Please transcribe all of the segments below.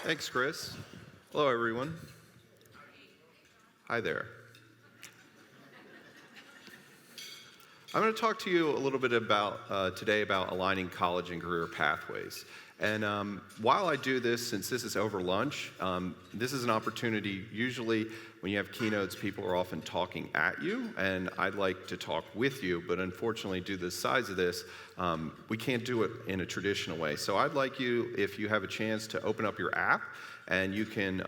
Thanks, Chris. Hello, everyone. Hi there. I'm going to talk to you a little bit about today about aligning college and career pathways. And while I do this, since this is over lunch, this is an opportunity. Usually when you have keynotes, people are often talking at you, and I'd like to talk with you, but unfortunately, due to the size of this, we can't do it in a traditional way. So I'd like you, if you have a chance, to open up your app, and you can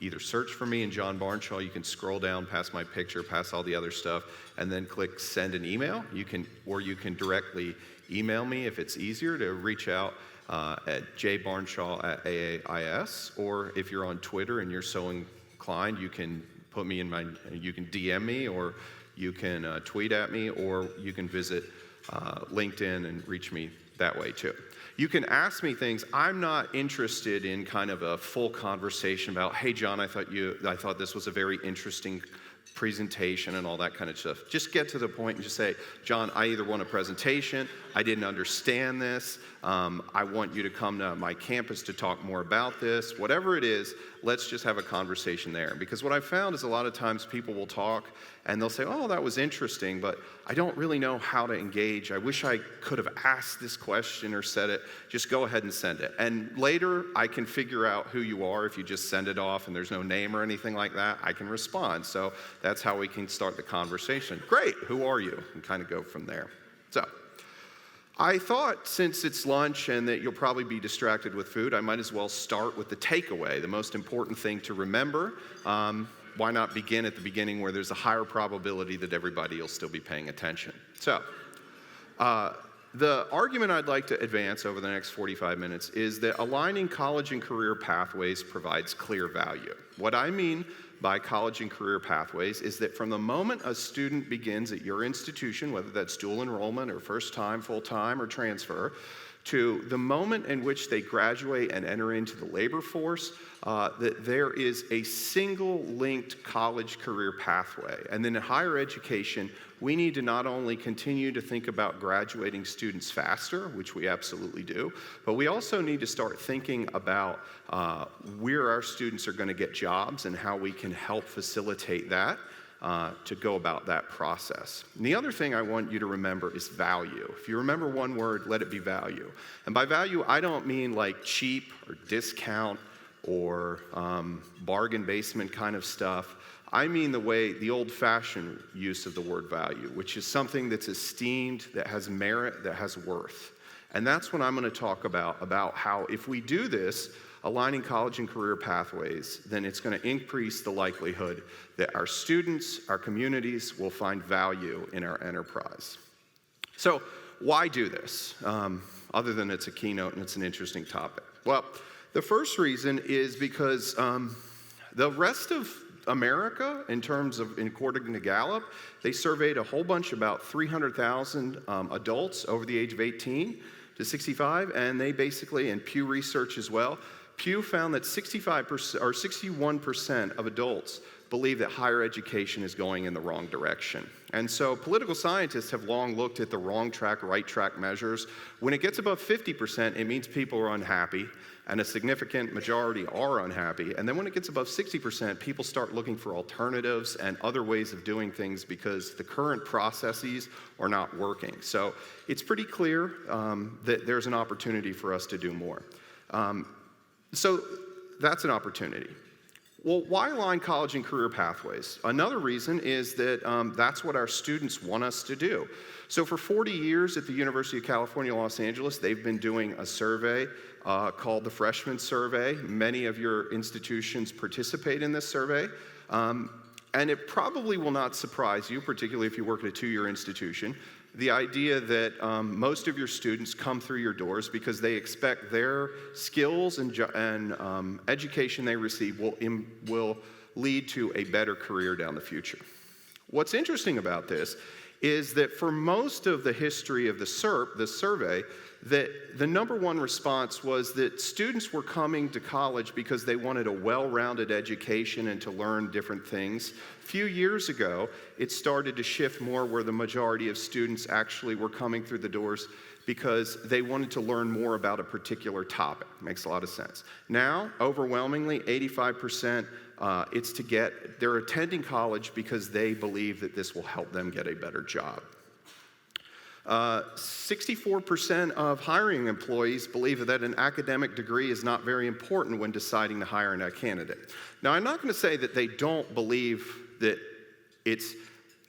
either search for me and John Barnshaw. You can scroll down past my picture, past all the other stuff, and then click send an email. You can directly email me if it's easier to reach out at jbarnshaw@aais, or if you're on Twitter and you're so inclined, you can put me you can DM me, or you can tweet at me, or you can visit LinkedIn and reach me that way too. You can ask me things. I'm not interested in kind of a full conversation about, hey John, I thought this was a very interesting presentation and all that kind of stuff. Just get to the point and just say, John, I either want a presentation, I didn't understand this, I want you to come to my campus to talk more about this. Whatever it is, let's just have a conversation there. Because what I've found is a lot of times people will talk and they'll say, oh, that was interesting, but I don't really know how to engage. I wish I could have asked this question or said it. Just go ahead and send it. And later, I can figure out who you are. If you just send it off and there's no name or anything like that, I can respond. So that's how we can start the conversation. Great, who are you? And kind of go from there. So I thought, since it's lunch and that you'll probably be distracted with food, I might as well start with the takeaway, the most important thing to remember. Why not begin at the beginning where there's a higher probability that everybody will still be paying attention? So, the argument I'd like to advance over the next 45 minutes is that aligning college and career pathways provides clear value. What I mean by college and career pathways is that from the moment a student begins at your institution, whether that's dual enrollment or first time, full time, or transfer, to the moment in which they graduate and enter into the labor force, that there is a single linked college career pathway. And then in higher education, we need to not only continue to think about graduating students faster, which we absolutely do, but we also need to start thinking about where our students are going to get jobs and how we can help facilitate that. To go about that process. And the other thing I want you to remember is value. If you remember one word, let it be value. And by value, I don't mean like cheap or discount or bargain basement kind of stuff. I mean the old-fashioned use of the word value, which is something that's esteemed, that has merit, that has worth. And that's what I'm going to talk about how if we do this, aligning college and career pathways, then it's going to increase the likelihood that our students, our communities will find value in our enterprise. So why do this, other than it's a keynote and it's an interesting topic? Well, the first reason is because the rest of America, according to Gallup, they surveyed a whole bunch, about 300,000 adults over the age of 18 to 65, and they basically, and Pew Research as well, Pew found that 65% or 61% of adults believe that higher education is going in the wrong direction. And so political scientists have long looked at the wrong track, right track measures. When it gets above 50%, it means people are unhappy, and a significant majority are unhappy. And then when it gets above 60%, people start looking for alternatives and other ways of doing things because the current processes are not working. So it's pretty clear that there's an opportunity for us to do more. So that's an opportunity. Well, why align college and career pathways? Another reason is that that's what our students want us to do. So for 40 years at the University of California, Los Angeles, they've been doing a survey called the Freshman Survey. Many of your institutions participate in this survey. And it probably will not surprise you, particularly if you work at a two-year institution, the idea that most of your students come through your doors because they expect their skills and education they receive will lead to a better career down the future. What's interesting about this is that for most of the history of the survey, that the number one response was that students were coming to college because they wanted a well-rounded education and to learn different things. A few years ago, it started to shift more where the majority of students actually were coming through the doors because they wanted to learn more about a particular topic. Makes a lot of sense. Now, overwhelmingly, 85%, they're attending college because they believe that this will help them get a better job. 64% of hiring employees believe that an academic degree is not very important when deciding to hire a candidate. Now, I'm not going to say that they don't believe that it's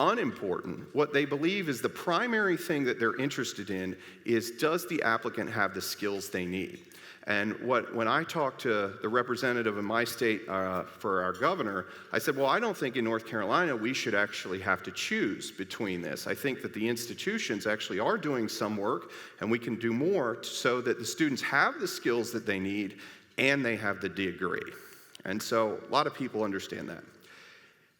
unimportant. What they believe is the primary thing that they're interested in is, does the applicant have the skills they need? And when I talked to the representative in my state for our governor, I said, well, I don't think in North Carolina we should actually have to choose between this. I think that the institutions actually are doing some work, and we can do more so that the students have the skills that they need and they have the degree. And so a lot of people understand that.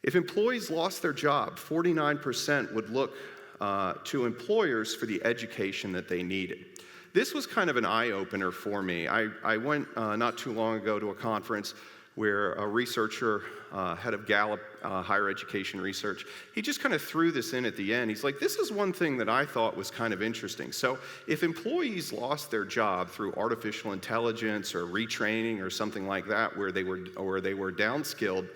If employees lost their job, 49% would look to employers for the education that they needed. This was kind of an eye-opener for me. I went not too long ago to a conference where a researcher, head of Gallup higher education research, he just kind of threw this in at the end. He's like, this is one thing that I thought was kind of interesting. So if employees lost their job through artificial intelligence or retraining or something like that, where they were downskilled,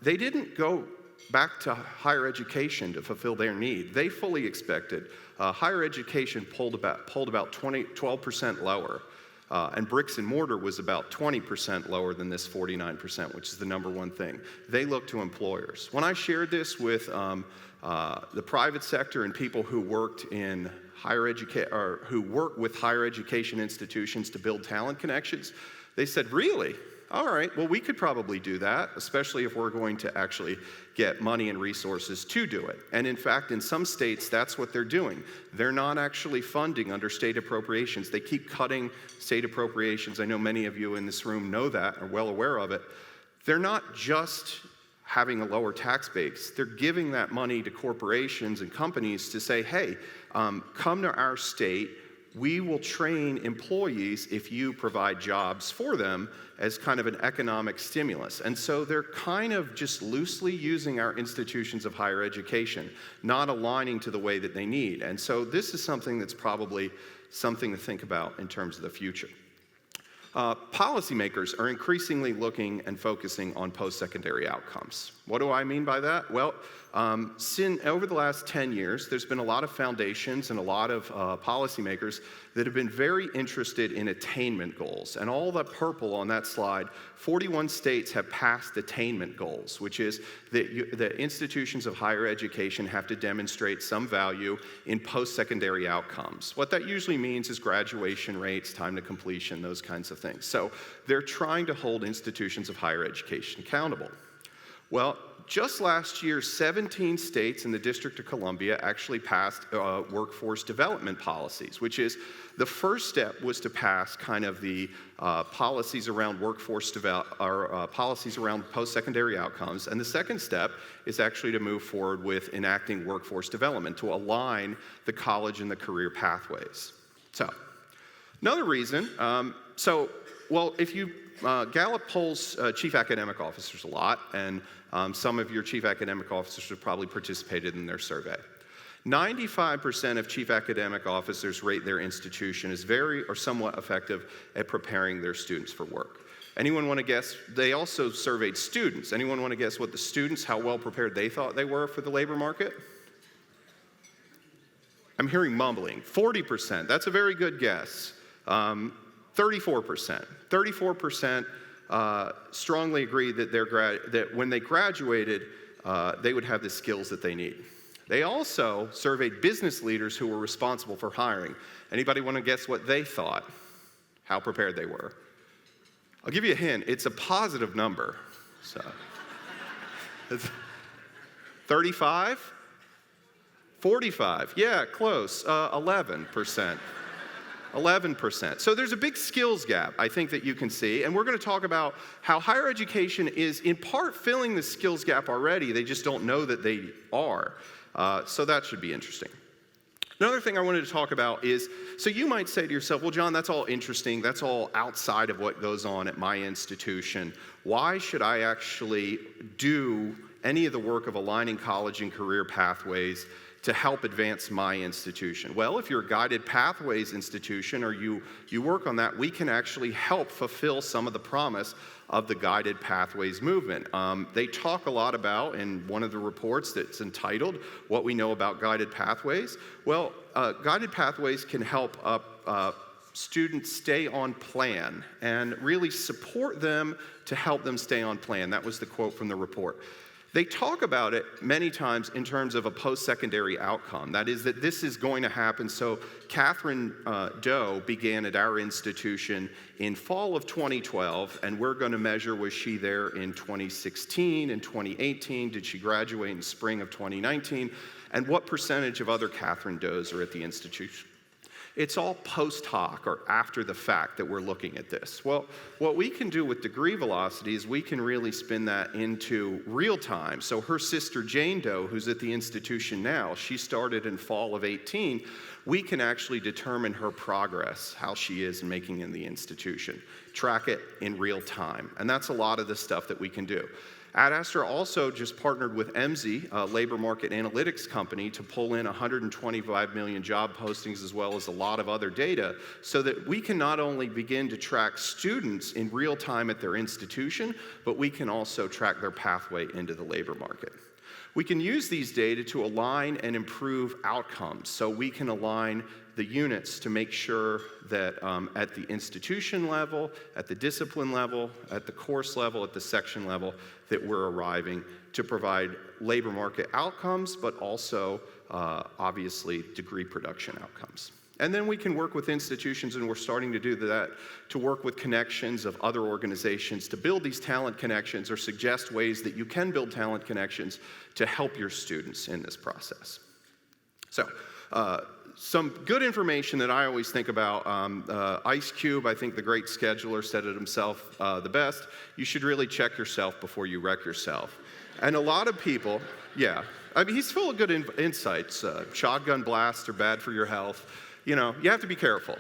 they didn't go back to higher education to fulfill their need. They fully expected higher education pulled about 12% lower, and bricks and mortar was about 20% lower than this 49%, which is the number one thing. They look to employers. When I shared this with the private sector and people who worked in higher education or who work with higher education institutions to build talent connections, they said, really? All right, well, we could probably do that, especially if we're going to actually get money and resources to do it. And in fact, in some states, that's what they're doing. They're not actually funding under state appropriations. They keep cutting state appropriations. I know many of you in this room know that, are well aware of it. They're not just having a lower tax base. They're giving that money to corporations and companies to say, hey, come to our state. We will train employees if you provide jobs for them as kind of an economic stimulus. And so they're kind of just loosely using our institutions of higher education, not aligning to the way that they need. And so this is something that's probably something to think about in terms of the future. Policymakers are increasingly looking and focusing on post-secondary outcomes. What do I mean by that? Well, over the last 10 years, there's been a lot of foundations and a lot of policymakers that have been very interested in attainment goals. And all the purple on that slide, 41 states have passed attainment goals, which is that the institutions of higher education have to demonstrate some value in post-secondary outcomes. What that usually means is graduation rates, time to completion, those kinds of things. So they're trying to hold institutions of higher education accountable. Well, just last year, 17 states and the District of Columbia actually passed workforce development policies, which is the first step was to pass kind of the policies around policies around post-secondary outcomes, and the second step is actually to move forward with enacting workforce development to align the college and the career pathways. So, another reason, if you Gallup polls chief academic officers a lot, and some of your chief academic officers have probably participated in their survey. 95% of chief academic officers rate their institution as very or somewhat effective at preparing their students for work. Anyone want to guess? They also surveyed students. Anyone want to guess what the students, how well prepared they thought they were for the labor market? I'm hearing mumbling. 40%. That's a very good guess. 34%. 34% strongly agreed that when they graduated, they would have the skills that they need. They also surveyed business leaders who were responsible for hiring. Anybody want to guess what they thought? How prepared they were? I'll give you a hint. It's a positive number. So, 35? 45? Yeah, close. 11%. 11%. So there's a big skills gap, I think, that you can see. And we're going to talk about how higher education is in part filling the skills gap already. They just don't know that they are. So that should be interesting. Another thing I wanted to talk about is, so you might say to yourself, well, John, that's all interesting. That's all outside of what goes on at my institution. Why should I actually do any of the work of aligning college and career pathways to help advance my institution? Well, if you're a guided pathways institution or you work on that, we can actually help fulfill some of the promise of the guided pathways movement. They talk a lot about, in one of the reports that's entitled, What We Know About Guided Pathways. Well, guided pathways can help students stay on plan and really support them to help them stay on plan. That was the quote from the report. They talk about it many times in terms of a post-secondary outcome. That is, that this is going to happen. So Catherine Doe began at our institution in fall of 2012, and we're going to measure, was she there in 2016 and 2018? Did she graduate in spring of 2019? And what percentage of other Catherine Does are at the institution? It's all post hoc or after the fact that we're looking at this. Well, what we can do with degree velocity is we can really spin that into real time. So her sister Jane Doe, who's at the institution now, she started in fall of 18. We can actually determine her progress, how she is making in the institution, track it in real time. And that's a lot of the stuff that we can do. Ad Astra also just partnered with MZ, a labor market analytics company, to pull in 125 million job postings as well as a lot of other data so that we can not only begin to track students in real time at their institution, but we can also track their pathway into the labor market. We can use these data to align and improve outcomes. So we can align the units to make sure that at the institution level, at the discipline level, at the course level, at the section level, that we're arriving to provide labor market outcomes, but also obviously degree production outcomes. And then we can work with institutions, and we're starting to do that, to work with connections of other organizations to build these talent connections or suggest ways that you can build talent connections to help your students in this process. So, some good information that I always think about, Ice Cube, I think the great scheduler, said it himself the best: you should really check yourself before you wreck yourself. And a lot of people, yeah, I mean, he's full of good insights. Shotgun blasts are bad for your health. You know, you have to be careful.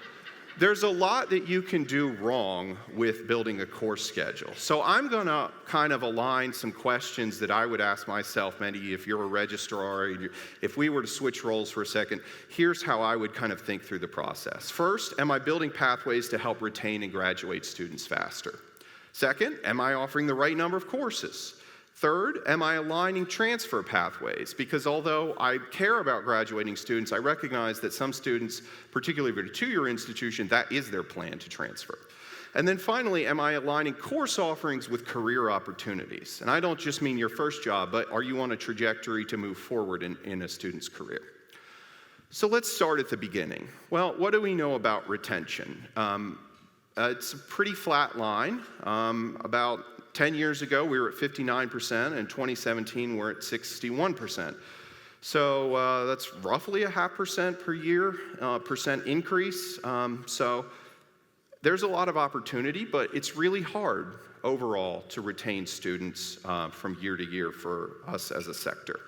There's a lot that you can do wrong with building a course schedule. So I'm going to kind of align some questions that I would ask myself, maybe if you're a registrar, if we were to switch roles for a second, here's how I would kind of think through the process. First, am I building pathways to help retain and graduate students faster? Second, am I offering the right number of courses? Third, am I aligning transfer pathways? Because although I care about graduating students, I recognize that some students, particularly at a two-year institution, that is their plan to transfer. And then finally, am I aligning course offerings with career opportunities? And I don't just mean your first job, but are you on a trajectory to move forward in a student's career? So let's start at the beginning. Well, what do we know about retention? It's a pretty flat line. About 10 years ago, we were at 59%, and 2017, we're at 61%. So that's roughly 0.5% per year, percent increase. So there's a lot of opportunity, but it's really hard overall to retain students from year to year for us as a sector.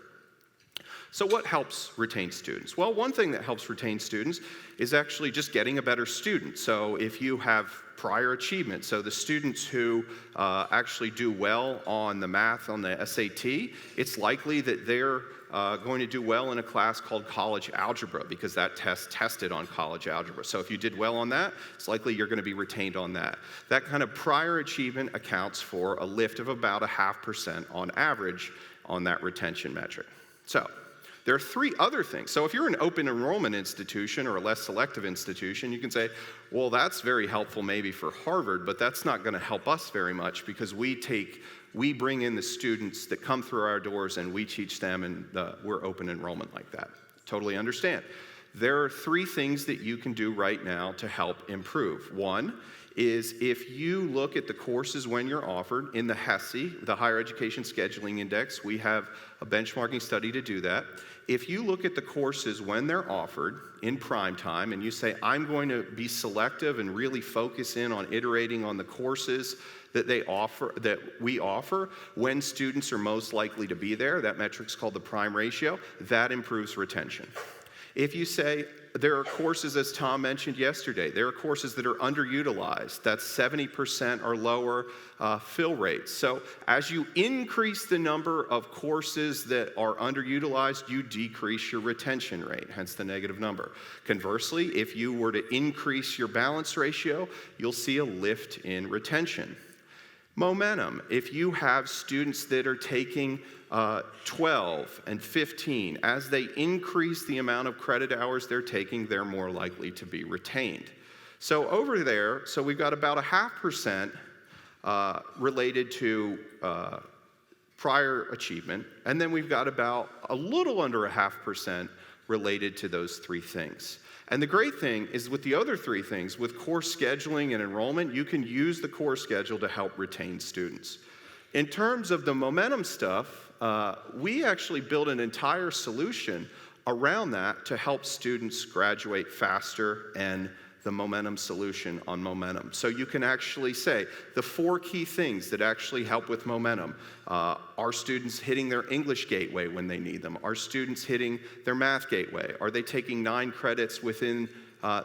So what helps retain students? Well, one thing that helps retain students is actually just getting a better student. So if you have prior achievement, so the students who actually do well on the math on the SAT, it's likely that they're going to do well in a class called college algebra, because that test tested on college algebra. So if you did well on that, it's likely you're going to be retained on that. That kind of prior achievement accounts for a lift of about 0.5% on average on that retention metric. So there are three other things. So if you're an open enrollment institution or a less selective institution, you can say, well, that's very helpful maybe for Harvard, but that's not going to help us very much, because we bring in the students that come through our doors and we teach them, and we're open enrollment like that. Totally understand. There are three things that you can do right now to help improve. One is, if you look at the courses when you're offered in the HESI, the Higher Education Scheduling Index, we have a benchmarking study to do that. If you look at the courses when they're offered in prime time and you say, I'm going to be selective and really focus in on iterating on the courses that we offer when students are most likely to be there, that metric's called the prime ratio, that improves retention. If you say there are courses, as Tom mentioned yesterday, there are courses that are underutilized. That's 70% or lower fill rates. So as you increase the number of courses that are underutilized, you decrease your retention rate, hence the negative number. Conversely, if you were to increase your balance ratio, you'll see a lift in retention. Momentum. If you have students that are taking 12 and 15, as they increase the amount of credit hours they're taking, they're more likely to be retained. So over there, so we've got about 0.5% related to prior achievement, and then we've got about a little under 0.5% related to those three things. And the great thing is with the other three things, with course scheduling and enrollment, you can use the course schedule to help retain students. In terms of the momentum stuff, we actually built an entire solution around that to help students graduate faster, and the momentum solution on momentum. So you can actually say the 4 key things that actually help with momentum. Are students hitting their English gateway when they need them? Are students hitting their math gateway? Are they taking 9 credits within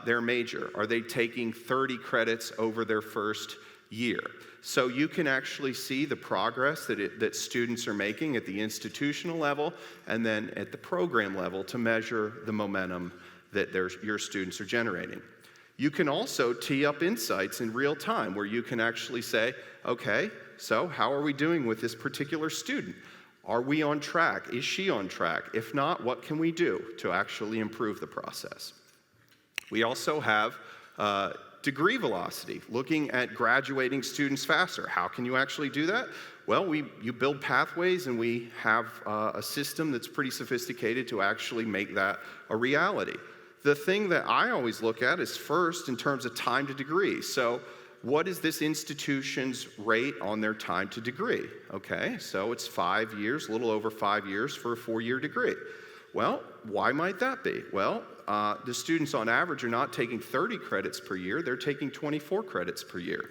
their major? Are they taking 30 credits over their first year? So you can actually see the progress that students are making at the institutional level and then at the program level to measure the momentum that your students are generating. You can also tee up insights in real time where you can actually say, okay, so how are we doing with this particular student? Are we on track? Is she on track? If not, what can we do to actually improve the process? We also have degree velocity, looking at graduating students faster. How can you actually do that? Well, you build pathways, and we have a system that's pretty sophisticated to actually make that a reality. The thing that I always look at is first in terms of time to degree. So what is this institution's rate on their time to degree? Okay, so it's 5 years, a little over 5 years for a 4-year degree. Well, why might that be? Well, the students on average are not taking 30 credits per year, they're taking 24 credits per year.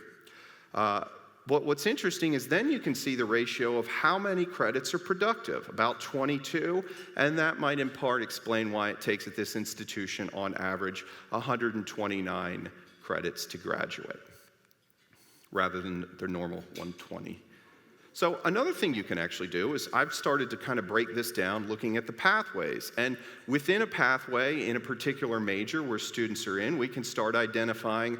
But what's interesting is then you can see the ratio of how many credits are productive, about 22, and that might in part explain why it takes at this institution on average 129 credits to graduate, rather than their normal 120. So another thing you can actually do is I've started to kind of break this down looking at the pathways. And within a pathway in a particular major where students are in, we can start identifying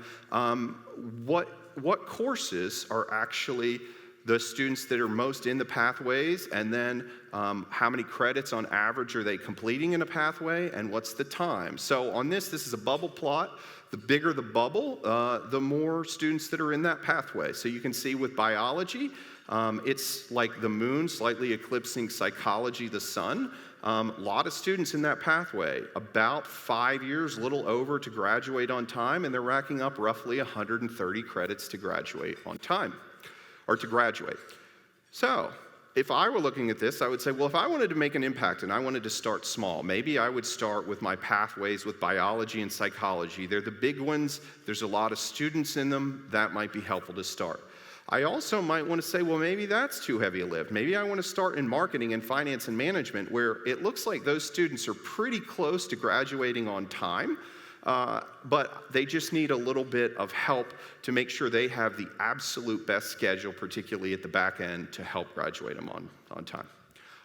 what courses are actually the students that are most in the pathways, and then how many credits on average are they completing in a pathway, and what's the time. So on this is a bubble plot. The bigger the bubble, the more students that are in that pathway. So you can see with biology, it's like the moon slightly eclipsing psychology, the sun. A lot of students in that pathway, about 5 years, a little over to graduate on time, and they're racking up roughly 130 credits to graduate on time, or to graduate. So if I were looking at this, I would say, well, if I wanted to make an impact and I wanted to start small, maybe I would start with my pathways with biology and psychology. They're the big ones. There's a lot of students in them. That might be helpful to start. I also might want to say, well, maybe that's too heavy a lift. Maybe I want to start in marketing and finance and management, where it looks like those students are pretty close to graduating on time, but they just need a little bit of help to make sure they have the absolute best schedule, particularly at the back end, to help graduate them on time.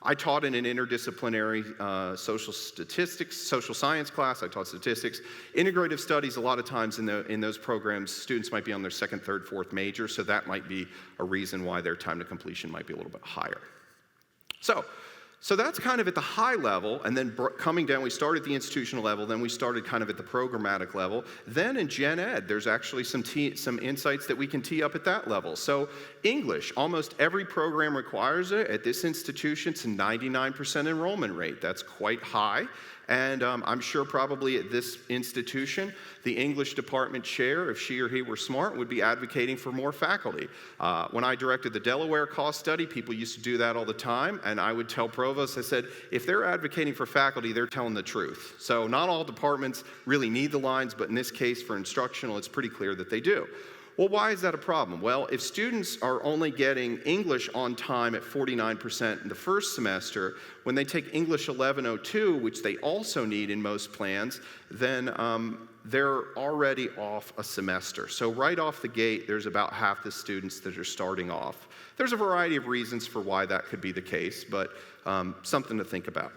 I taught in an interdisciplinary social science class. I taught statistics. Integrative studies, a lot of times in those programs, students might be on their second, third, fourth major, so that might be a reason why their time to completion might be a little bit higher. So that's kind of at the high level, and then coming down, we started at the institutional level, then we started kind of at the programmatic level. Then in Gen Ed, there's actually some insights that we can tee up at that level. So English, almost every program requires it. At this institution, it's a 99% enrollment rate. That's quite high. And I'm sure probably at this institution, the English department chair, if she or he were smart, would be advocating for more faculty. When I directed the Delaware cost study, people used to do that all the time, and I would tell provosts, I said, if they're advocating for faculty, they're telling the truth. So not all departments really need the lines, but in this case, for instructional, it's pretty clear that they do. Well, why is that a problem? Well, if students are only getting English on time at 49% in the first semester, when they take English 1102, which they also need in most plans, then they're already off a semester. So right off the gate, there's about half the students that are starting off. There's a variety of reasons for why that could be the case, but something to think about.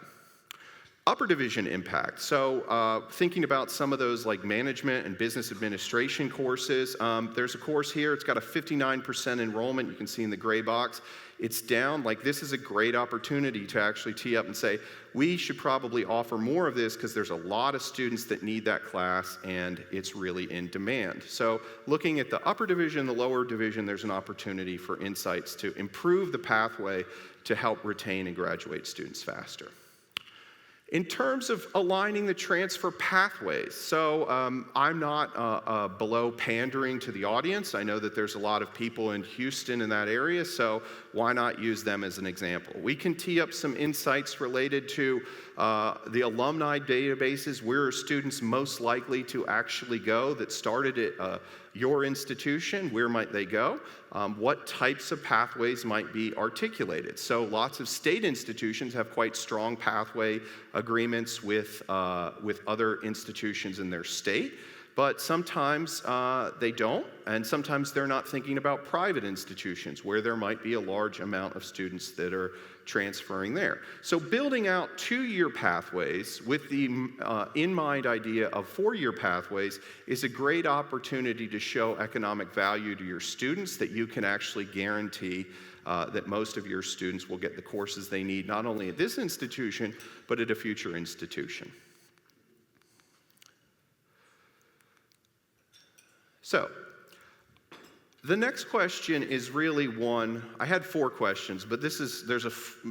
Upper division impact. So thinking about some of those like management and business administration courses, there's a course here, it's got a 59% enrollment, you can see in the gray box. It's down, like this is a great opportunity to actually tee up and say, we should probably offer more of this because there's a lot of students that need that class and it's really in demand. So looking at the upper division, the lower division, there's an opportunity for insights to improve the pathway to help retain and graduate students faster. In terms of aligning the transfer pathways, so I'm not below pandering to the audience. I know that there's a lot of people in Houston in that area, so why not use them as an example? We can tee up some insights related to the alumni databases. Where are students most likely to actually go that started at your institution? Where might they go? What types of pathways might be articulated? So lots of state institutions have quite strong pathway agreements with other institutions in their state, but sometimes they don't, and sometimes they're not thinking about private institutions where there might be a large amount of students that are transferring there. So building out 2-year pathways with the in-mind idea of 4-year pathways is a great opportunity to show economic value to your students, that you can actually guarantee that most of your students will get the courses they need, not only at this institution, but at a future institution. So, the next question is really one, I had 4 questions, but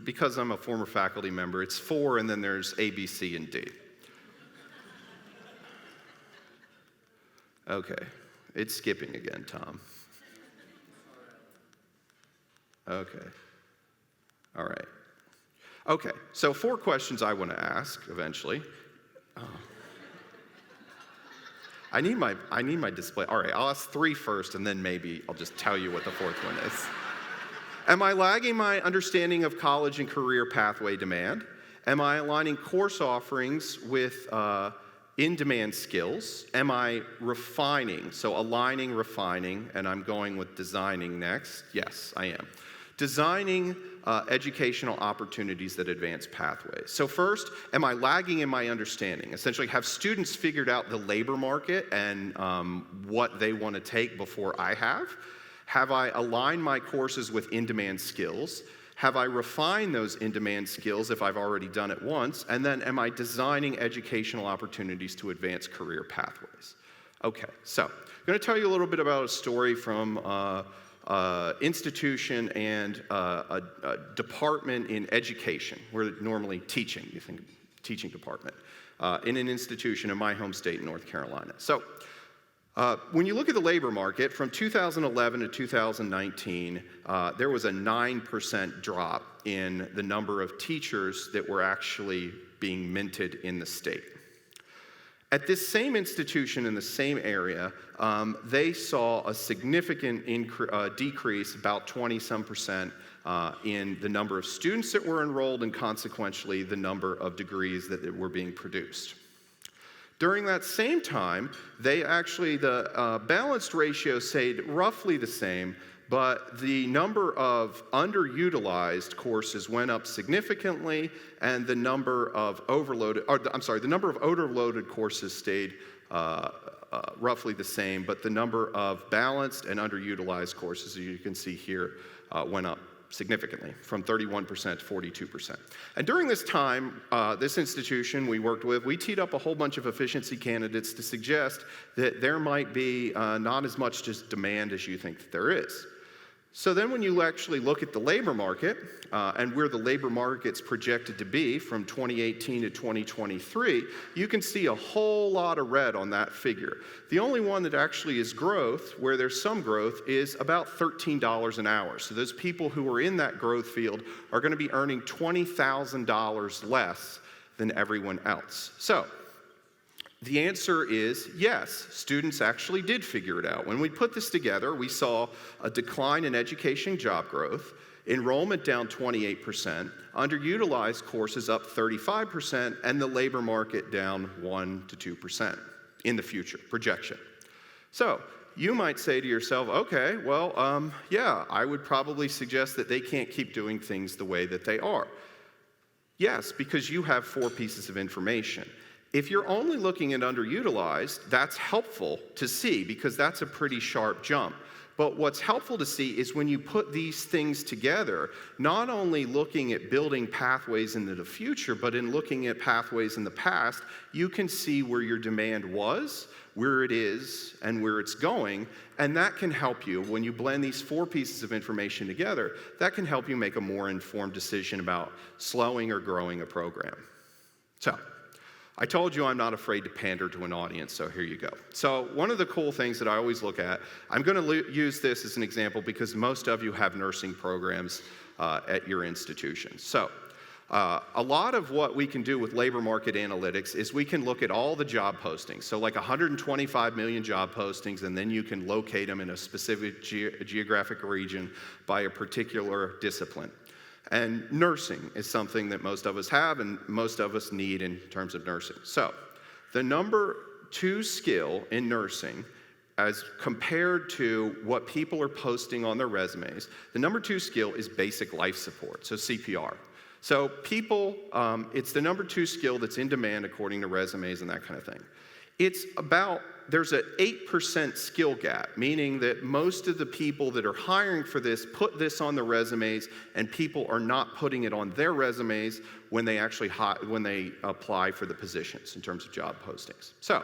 because I'm a former faculty member, it's 4 and then there's A, B, C, and D. Okay, it's skipping again, Tom. Okay, all right. Okay, so 4 questions I want to ask eventually. Oh. I need my display. All right, I'll ask 3 first, and then maybe I'll just tell you what the 4th one is. Am I lagging my understanding of college and career pathway demand? Am I aligning course offerings with in-demand skills? Am I refining? So aligning, refining, and I'm going with designing next. Yes, I am. Designing educational opportunities that advance pathways. So first, am I lagging in my understanding? Essentially, have students figured out the labor market and what they want to take before I have? Have I aligned my courses with in-demand skills? Have I refined those in-demand skills if I've already done it once? And then am I designing educational opportunities to advance career pathways? Okay, so I'm going to tell you a little bit about a story from institution and a department in education. We're normally teaching, you think teaching department, in an institution in my home state in North Carolina. So when you look at the labor market, from 2011 to 2019, there was a 9% drop in the number of teachers that were actually being minted in the state. At this same institution in the same area, they saw a significant decrease, about 20-some%, in the number of students that were enrolled and consequently the number of degrees that were being produced. During that same time, the balanced ratio stayed roughly the same, but the number of underutilized courses went up significantly, and the number of overloaded courses stayed roughly the same, but the number of balanced and underutilized courses, as you can see here, went up significantly, from 31% to 42%. And during this time, this institution we worked with, we teed up a whole bunch of efficiency candidates to suggest that there might be not as much just demand as you think that there is. So then when you actually look at the labor market and where the labor market's projected to be from 2018 to 2023, you can see a whole lot of red on that figure. The only one that actually is growth, where there's some growth, is about $13 an hour. So those people who are in that growth field are going to be earning $20,000 less than everyone else. So The answer is yes, students actually did figure it out. When we put this together, we saw a decline in education job growth, enrollment down 28%, underutilized courses up 35%, and the labor market down 1 to 2% in the future, projection. So you might say to yourself, okay, well, yeah, I would probably suggest that they can't keep doing things the way that they are. Yes, because you have 4 pieces of information. If you're only looking at underutilized, that's helpful to see because that's a pretty sharp jump. But what's helpful to see is when you put these things together, not only looking at building pathways into the future, but in looking at pathways in the past, you can see where your demand was, where it is, and where it's going. And that can help you, when you blend these 4 pieces of information together, that can help you make a more informed decision about slowing or growing a program. So, I told you I'm not afraid to pander to an audience, so here you go. So one of the cool things that I always look at, I'm going to use this as an example because most of you have nursing programs at your institutions. So a lot of what we can do with labor market analytics is we can look at all the job postings. So like 125 million job postings, and then you can locate them in a specific geographic region by a particular discipline. And nursing is something that most of us have and most of us need in terms of nursing. So the number 2 skill in nursing as compared to what people are posting on their resumes, the number 2 skill is basic life support, so CPR. So people, it's the number 2 skill that's in demand according to resumes and that kind of thing. It's about, there's an 8% skill gap, meaning that most of the people that are hiring for this put this on their resumes, and people are not putting it on their resumes when they actually apply for the positions in terms of job postings. So,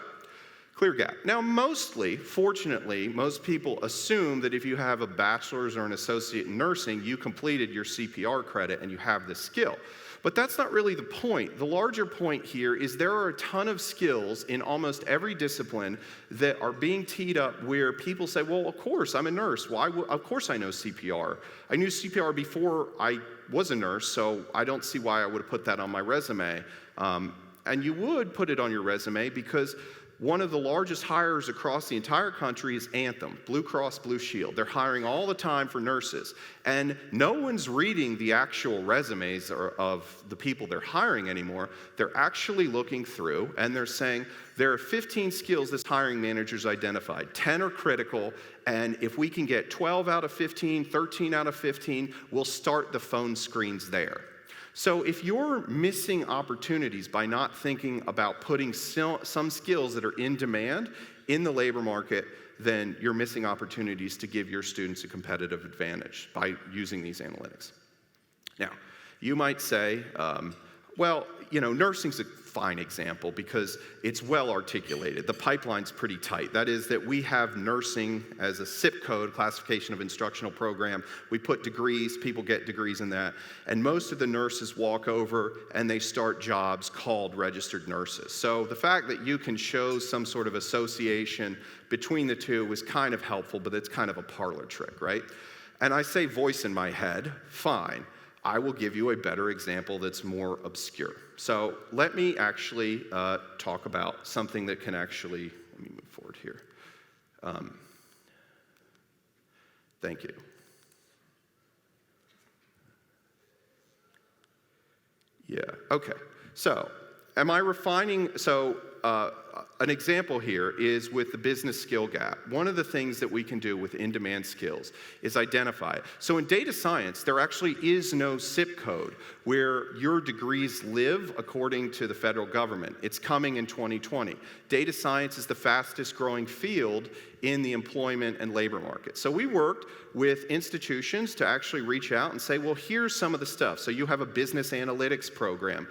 clear gap. Now, mostly, fortunately, most people assume that if you have a bachelor's or an associate in nursing, you completed your CPR credit and you have this skill. But that's not really the point. The larger point here is there are a ton of skills in almost every discipline that are being teed up where people say, well, of course, I'm a nurse. Of course I know CPR. I knew CPR before I was a nurse, so I don't see why I would have put that on my resume. And you would put it on your resume because one of the largest hires across the entire country is Anthem, Blue Cross Blue Shield. They're hiring all the time for nurses. And no one's reading the actual resumes of the people they're hiring anymore. They're actually looking through and they're saying, there are 15 skills this hiring manager's identified. 10 are critical, and if we can get 12 out of 15, 13 out of 15, we'll start the phone screens there. So if you're missing opportunities by not thinking about putting some skills that are in demand in the labor market, then you're missing opportunities to give your students a competitive advantage by using these analytics. Now, you might say, well, you know, nursing's a fine example because it's well articulated. The pipeline's pretty tight. That is that we have nursing as a SIP code, classification of instructional program. We put degrees, people get degrees in that, and most of the nurses walk over and they start jobs called registered nurses. So the fact that you can show some sort of association between the two was kind of helpful, but it's kind of a parlor trick, right? And I say voice in my head, fine. I will give you a better example that's more obscure. So let me actually talk about something that can actually, let me move forward here. Thank you. Yeah, okay. So am I refining, an example here is with the business skill gap. One of the things that we can do with in-demand skills is identify it. So in data science, there actually is no SIP code where your degrees live according to the federal government. It's coming in 2020. Data science is the fastest growing field in the employment and labor market. So we worked with institutions to actually reach out and say, well, here's some of the stuff. So you have a business analytics program.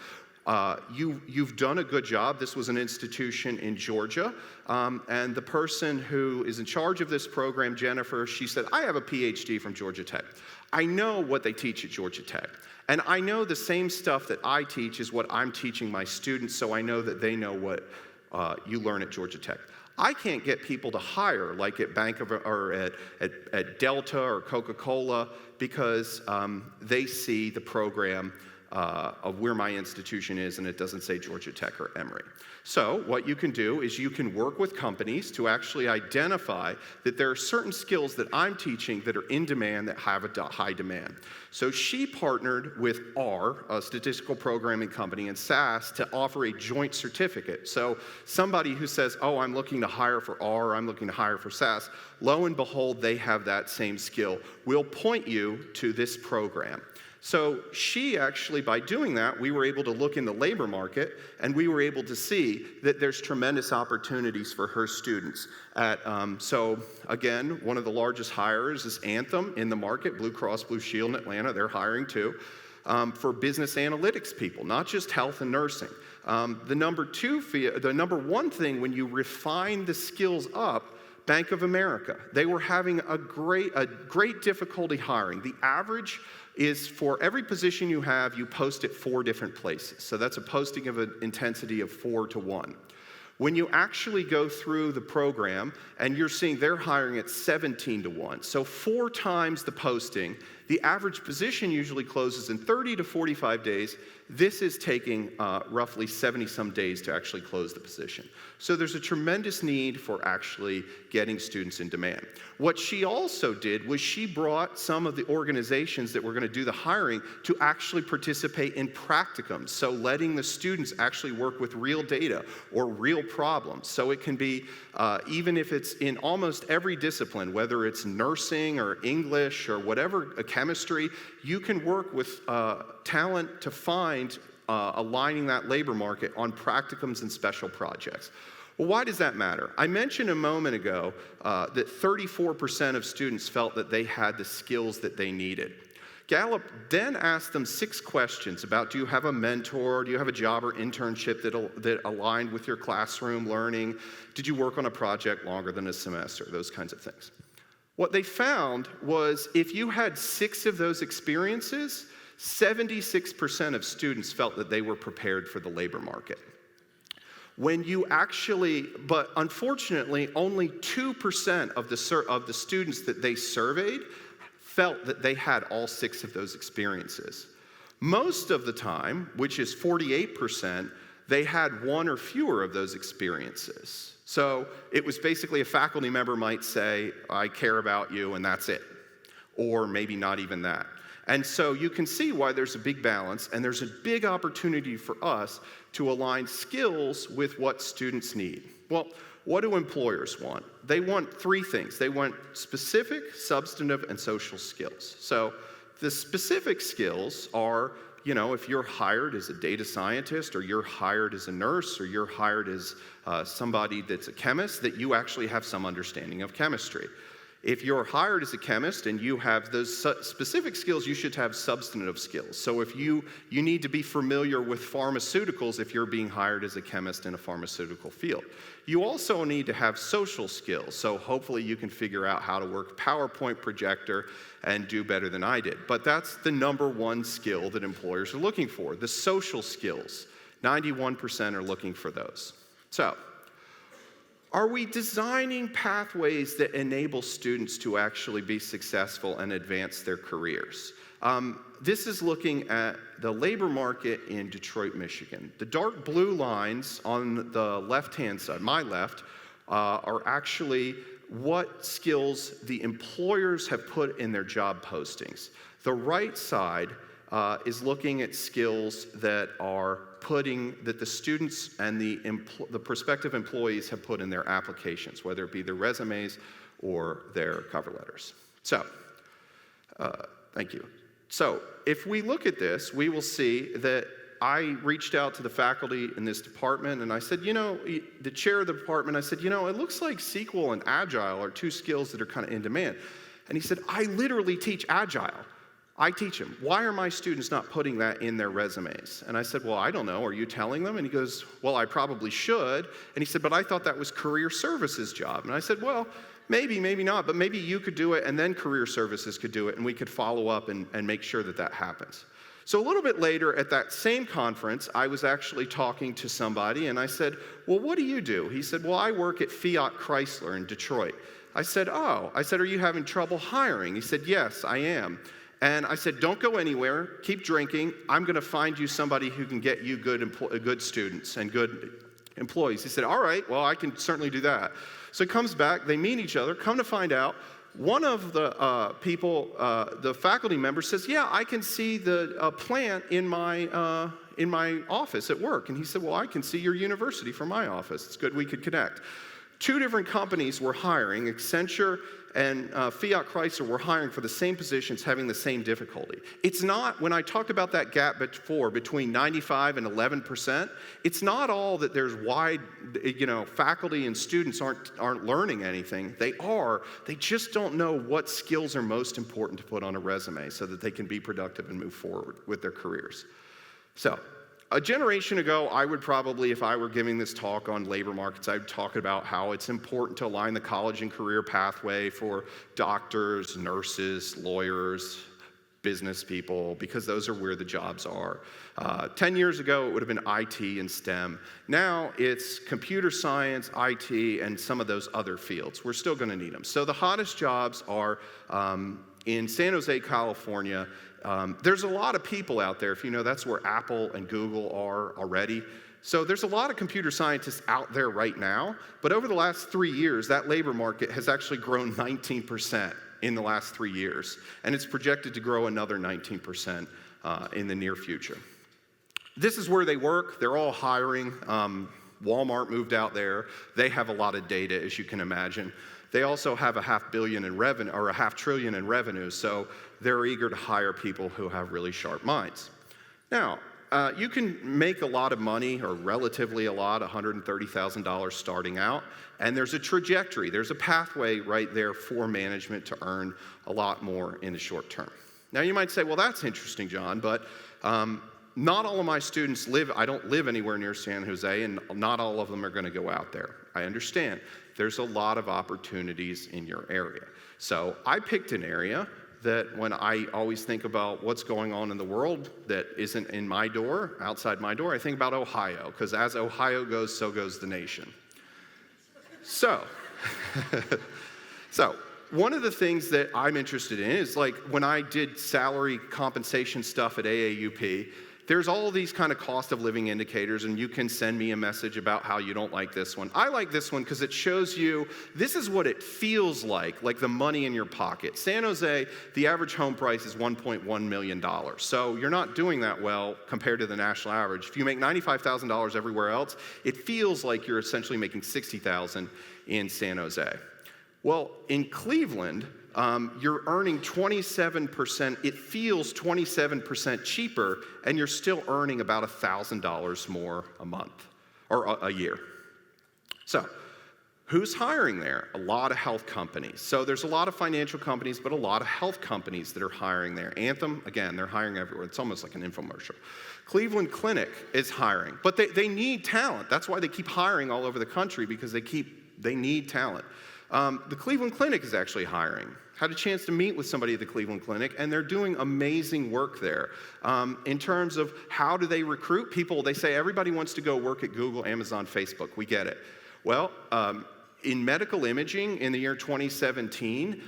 You've done a good job. This was an institution in Georgia, and the person who is in charge of this program, Jennifer, she said, I have a PhD from Georgia Tech. I know what they teach at Georgia Tech, and I know the same stuff that I teach is what I'm teaching my students, so I know that they know what you learn at Georgia Tech. I can't get people to hire like at at Delta or Coca-Cola because they see the program of where my institution is, and it doesn't say Georgia Tech or Emory. So what you can do is you can work with companies to actually identify that there are certain skills that I'm teaching that are in demand, that have a high demand. So she partnered with R, a statistical programming company, and SAS to offer a joint certificate. So somebody who says, oh, I'm looking to hire for R, I'm looking to hire for SAS, lo and behold, they have that same skill. We'll point you to this program. So she actually, by doing that, we were able to look in the labor market, and we were able to see that there's tremendous opportunities for her students. So again, one of the largest hires is Anthem in the market, Blue Cross Blue Shield in Atlanta, they're hiring too, for business analytics people, not just health and nursing. The number one thing when you refine the skills up, Bank of America, they were having a great difficulty hiring. The average is for every position you have, you post at 4 different places. So that's a posting of an intensity of 4 to 1. When you actually go through the program and you're seeing they're hiring at 17 to 1, so 4 times the posting, the average position usually closes in 30 to 45 days. This is taking roughly 70-some days to actually close the position. So there's a tremendous need for actually getting students in demand. What she also did was she brought some of the organizations that were going to do the hiring to actually participate in practicums, so letting the students actually work with real data or real problems. So it can be, even if it's in almost every discipline, whether it's nursing or English or whatever, chemistry, you can work with talent to find aligning that labor market on practicums and special projects. Well, why does that matter? I mentioned a moment ago that 34% of students felt that they had the skills that they needed. Gallup then asked them 6 questions about, do you have a mentor? Do you have a job or internship that aligned with your classroom learning? Did you work on a project longer than a semester? Those kinds of things. What they found was if you had 6 of those experiences, 76% of students felt that they were prepared for the labor market. When you actually, but unfortunately, only 2% of the students that they surveyed felt that they had all 6 of those experiences. Most of the time, which is 48%, they had 1 or fewer of those experiences. So it was basically a faculty member might say, I care about you, and that's it. Or maybe not even that. And so you can see why there's a big balance, and there's a big opportunity for us to align skills with what students need. Well, what do employers want? They want 3 things. They want specific, substantive, and social skills. So the specific skills are, if you're hired as a data scientist, or you're hired as a nurse, or you're hired as somebody that's a chemist, that you actually have some understanding of chemistry. If you're hired as a chemist and you have those specific skills, you should have substantive skills. So if you need to be familiar with pharmaceuticals if you're being hired as a chemist in a pharmaceutical field. You also need to have social skills. So hopefully you can figure out how to work a PowerPoint projector and do better than I did. But that's the number 1 skill that employers are looking for, the social skills. 91% are looking for those. So, are we designing pathways that enable students to actually be successful and advance their careers? This is looking at the labor market in Detroit, Michigan. The dark blue lines on the left-hand side, my left, are actually what skills the employers have put in their job postings. The right side is looking at skills that the students and the prospective employees have put in their applications, whether it be their resumes or their cover letters. So, thank you. So, if we look at this, we will see that I reached out to the faculty in this department and I said, the chair of the department, I said, it looks like SQL and Agile are 2 skills that are kind of in demand. And he said, I literally teach Agile. I teach them. Why are my students not putting that in their resumes? And I said, well, I don't know. Are you telling them? And he goes, well, I probably should. And he said, but I thought that was career services job. And I said, well, maybe, maybe not, but maybe you could do it and then career services could do it and we could follow up and make sure that that happens. So a little bit later at that same conference, I was actually talking to somebody and I said, well, what do you do? He said, well, I work at Fiat Chrysler in Detroit. I said, are you having trouble hiring? He said, yes, I am. And I said, don't go anywhere, keep drinking. I'm going to find you somebody who can get you good students and good employees. He said, all right, well, I can certainly do that. So he comes back, they meet each other, come to find out, one of the people, the faculty member says, yeah, I can see the plant in my office at work. And he said, well, I can see your university from my office. It's good we could connect. Two different companies were hiring. Accenture and Fiat Chrysler were hiring for the same positions, having the same difficulty. It's not, when I talked about that gap before, between 95 and 11%, it's not all that there's wide, faculty and students aren't learning anything. They just don't know what skills are most important to put on a resume so that they can be productive and move forward with their careers. So, a generation ago, I would probably, if I were giving this talk on labor markets, I'd talk about how it's important to align the college and career pathway for doctors, nurses, lawyers, business people, because those are where the jobs are. 10 years ago, it would have been IT and STEM. Now, it's computer science, IT, and some of those other fields. We're still going to need them. So the hottest jobs are in San Jose, California. There's a lot of people out there. If you know, that's where Apple and Google are already. So there's a lot of computer scientists out there right now, but over the last 3 years, that labor market has actually grown 19% in the last 3 years, and it's projected to grow another 19% in the near future. This is where they work. They're all hiring. Walmart moved out there. They have a lot of data, as you can imagine. They also have a $500 billion in revenue, or $500 billion in revenue, so they're eager to hire people who have really sharp minds. Now, you can make a lot of money, or relatively a lot, $130,000 starting out, and there's a trajectory, there's a pathway right there for management to earn a lot more in the short term. Now, you might say, well, that's interesting, John, but not all of my students I don't live anywhere near San Jose, and not all of them are going to go out there. I understand. There's a lot of opportunities in your area. So I picked an area that when I always think about what's going on in the world that isn't in my door, outside my door, I think about Ohio, because as Ohio goes, so goes the nation. So one of the things that I'm interested in is, like, when I did salary compensation stuff at AAUP, there's all these kind of cost of living indicators, and you can send me a message about how you don't like this one. I like this one because it shows you this is what it feels like the money in your pocket. San Jose, the average home price is $1.1 million. So you're not doing that well compared to the national average. If you make $95,000 everywhere else, it feels like you're essentially making $60,000 in San Jose. Well, in Cleveland, you're earning 27%, it feels 27% cheaper, and you're still earning about $1,000 more a month, or a year. So, who's hiring there? A lot of health companies. So there's a lot of financial companies, but a lot of health companies that are hiring there. Anthem, again, they're hiring everywhere. It's almost like an infomercial. Cleveland Clinic is hiring, but they need talent. That's why they keep hiring all over the country, because they need talent. The Cleveland Clinic is actually hiring. Had a chance to meet with somebody at the Cleveland Clinic, and they're doing amazing work there. In terms of how do they recruit people, they say everybody wants to go work at Google, Amazon, Facebook. We get it. Well, in medical imaging in the year 2017,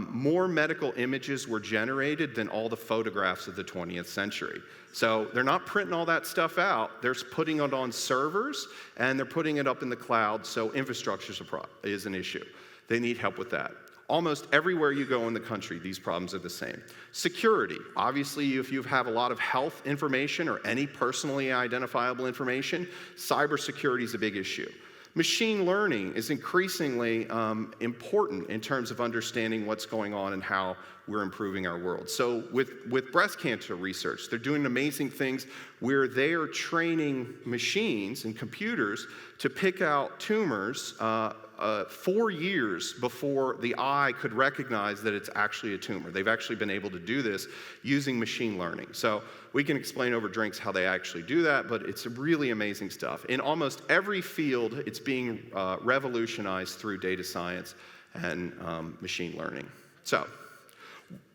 more medical images were generated than all the photographs of the 20th century. So they're not printing all that stuff out. They're putting it on servers, and they're putting it up in the cloud, so infrastructure is an issue. They need help with that. Almost everywhere you go in the country, these problems are the same. Security. Obviously, if you have a lot of health information or any personally identifiable information, cybersecurity is a big issue. Machine learning is increasingly important in terms of understanding what's going on and how we're improving our world. So with breast cancer research, they're doing amazing things where they are training machines and computers to pick out tumors 4 years before the eye could recognize that it's actually a tumor. They've actually been able to do this using machine learning. So we can explain over drinks how they actually do that, but it's really amazing stuff. In almost every field, it's being revolutionized through data science and machine learning. So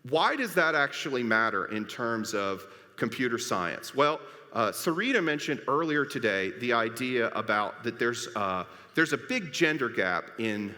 why does that actually matter in terms of computer science? Well, Sarita mentioned earlier today the idea about that there's a big gender gap in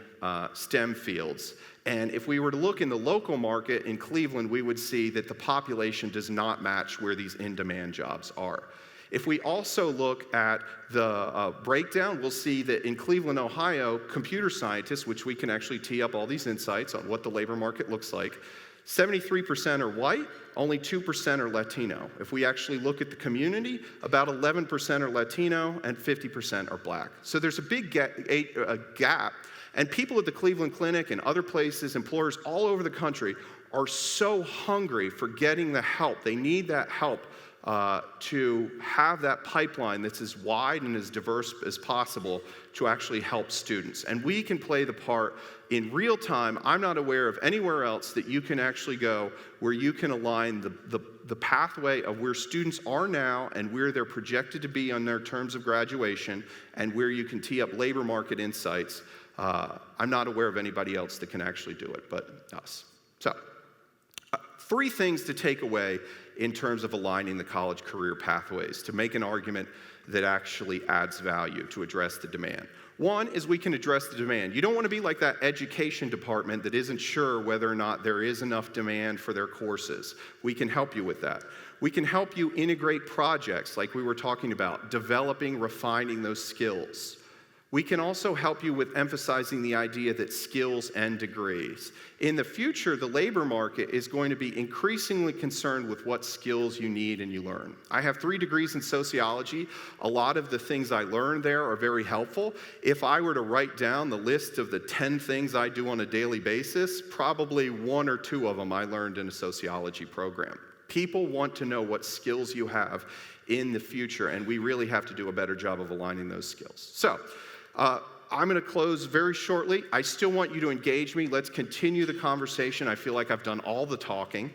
STEM fields. And if we were to look in the local market in Cleveland, we would see that the population does not match where these in-demand jobs are. If we also look at the breakdown, we'll see that in Cleveland, Ohio, computer scientists, which we can actually tee up all these insights on what the labor market looks like, 73% are white, only 2% are Latino. If we actually look at the community, about 11% are Latino and 50% are black. So there's a big gap, and people at the Cleveland Clinic and other places, employers all over the country, are so hungry for getting the help. They need that help to have that pipeline that's as wide and as diverse as possible to actually help students. And we can play the part in real time. I'm not aware of anywhere else that you can actually go where you can align the pathway of where students are now and where they're projected to be on their terms of graduation, and where you can tee up labor market insights. I'm not aware of anybody else that can actually do it but us. So, 3 things to take away in terms of aligning the college career pathways to make an argument that actually adds value to address the demand. One is we can address the demand. You don't want to be like that education department that isn't sure whether or not there is enough demand for their courses. We can help you with that. We can help you integrate projects like we were talking about, developing, refining those skills. We can also help you with emphasizing the idea that skills and degrees. In the future, the labor market is going to be increasingly concerned with what skills you need and you learn. I have 3 degrees in sociology. A lot of the things I learned there are very helpful. If I were to write down the list of the 10 things I do on a daily basis, probably 1 or 2 of them I learned in a sociology program. People want to know what skills you have in the future, and we really have to do a better job of aligning those skills. So, I'm going to close very shortly. I still want you to engage me. Let's continue the conversation. I feel like I've done all the talking.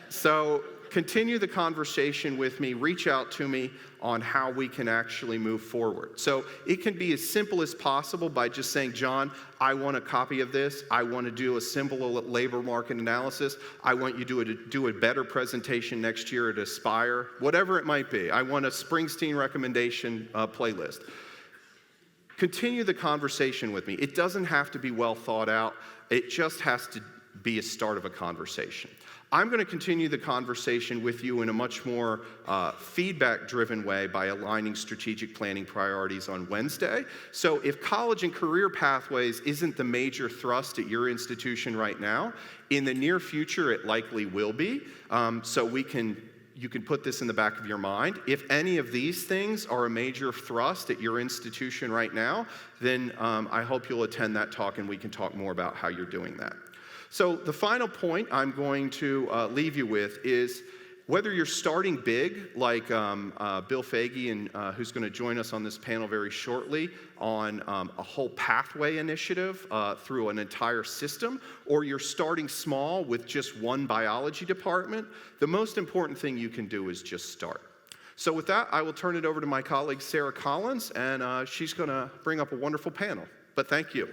So continue the conversation with me. Reach out to me on how we can actually move forward. So it can be as simple as possible by just saying, John, I want a copy of this. I want to do a simple labor market analysis. I want you to do a better presentation next year at Aspire, whatever it might be. I want a Springsteen recommendation playlist. Continue the conversation with me. It doesn't have to be well thought out. It just has to be a start of a conversation. I'm going to continue the conversation with you in a much more feedback-driven way by aligning strategic planning priorities on Wednesday. So if college and career pathways isn't the major thrust at your institution right now, in the near future it likely will be. So you can put this in the back of your mind. If any of these things are a major thrust at your institution right now, then I hope you'll attend that talk and we can talk more about how you're doing that. So the final point I'm going to leave you with is whether you're starting big, like Bill Fagey, who's going to join us on this panel very shortly, on a whole pathway initiative through an entire system, or you're starting small with just one biology department, the most important thing you can do is just start. So with that, I will turn it over to my colleague, Sarah Collins, and she's going to bring up a wonderful panel. But thank you.